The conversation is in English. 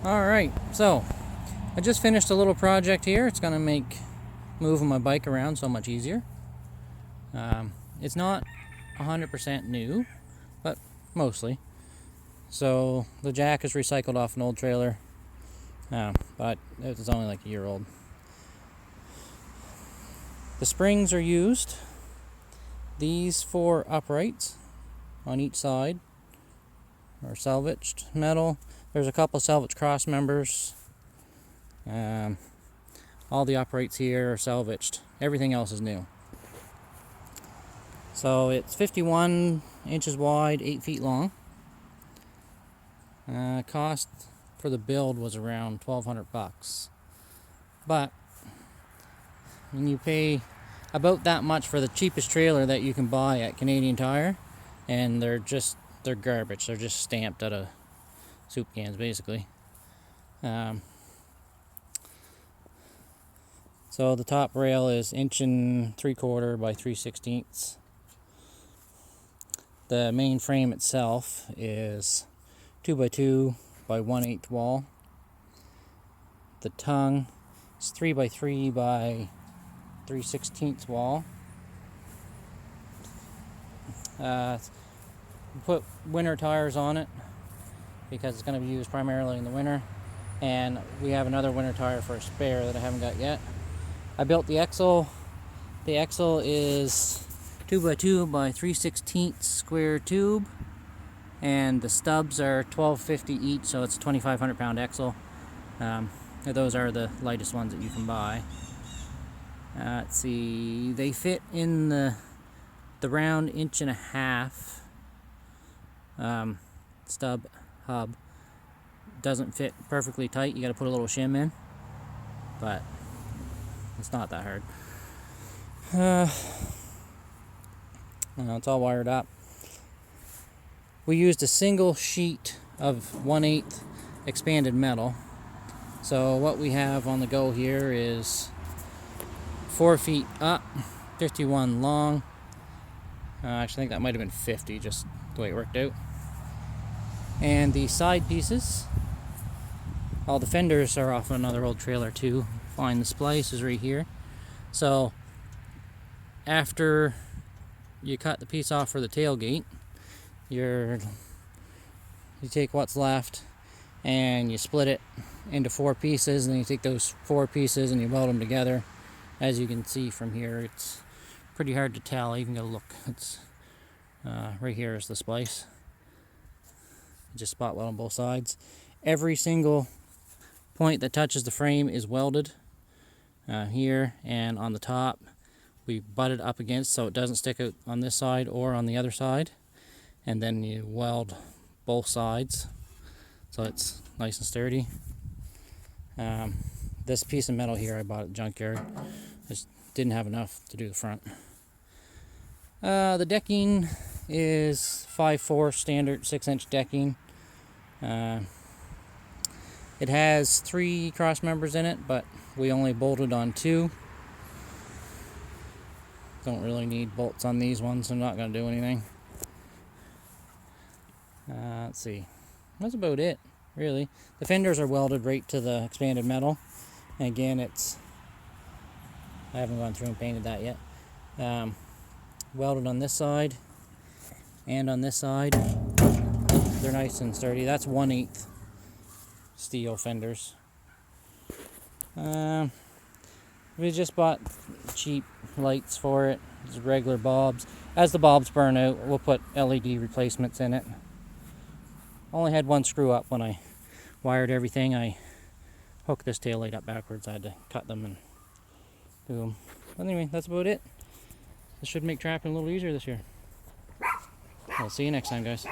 Alright, so I just finished a little project here. It's going to make moving my bike around so much easier. It's not 100% new, but mostly. So the jack is recycled off an old trailer, but it was only like a year old. The springs are used. These 4 uprights on each side are salvaged metal. There's a couple salvaged cross members. All the uprights here are salvaged. Everything else is new. So it's 51 inches wide, 8 feet long. Cost for the build was around $1,200. But when you pay about that much for the cheapest trailer that you can buy at Canadian Tire, and they're garbage. They're just stamped out of soup cans, basically. So the top rail is 1 3/4 by 3/16. The main frame itself is 2x2 by 1/8 wall. The tongue is 3x3 by 3/16 wall. Put winter tires on it because it's going to be used primarily in the winter, and we have another winter tire for a spare that I haven't got yet. I built the axle. The axle is 2x2 by 3/16 square tube, and the stubs are $12.50 each, so it's a 2,500 pound axle. Those are the lightest ones that you can buy. Let's see, they fit in the round 1.5 inch stub hub. Doesn't fit perfectly tight. You got to put a little shim in, but it's not that hard. It's all wired up. We used a single sheet of 1/8 expanded metal. So what we have on the go here is 4 feet up, 51 long. Actually, I think that might have been 50, just the way it worked out. And the side pieces, all the fenders are off another old trailer too. Find the splice is right here. So after you cut the piece off for the tailgate, you take what's left and you split it into 4 pieces, and then you take those 4 pieces and you weld them together. As you can see from here, it's pretty hard to tell. You can go look. It's right here is the splice. Just spot weld on both sides. Every single point that touches the frame is welded here and on the top. We butt it up against so it doesn't stick out on this side or on the other side, and then you weld both sides so it's nice and sturdy. This piece of metal here I bought at the junkyard. Just didn't have enough to do the front. The decking is 5/4 standard 6-inch decking. It has 3 cross members in it, but we only bolted on 2. Don't really need bolts on these ones, so I'm not going to do anything. Let's see. That's about it, really. The fenders are welded right to the expanded metal. And again, I haven't gone through and painted that yet. Welded on this side and on this side. They're nice and sturdy. That's 1/8 steel fenders. We just bought cheap lights for it. Just regular bulbs. As the bulbs burn out, we'll put LED replacements in it. Only had 1 screw up when I wired everything. I hooked this tail light up backwards. I had to cut them and do them. But anyway, that's about it. This should make trapping a little easier this year. I'll see you next time, guys.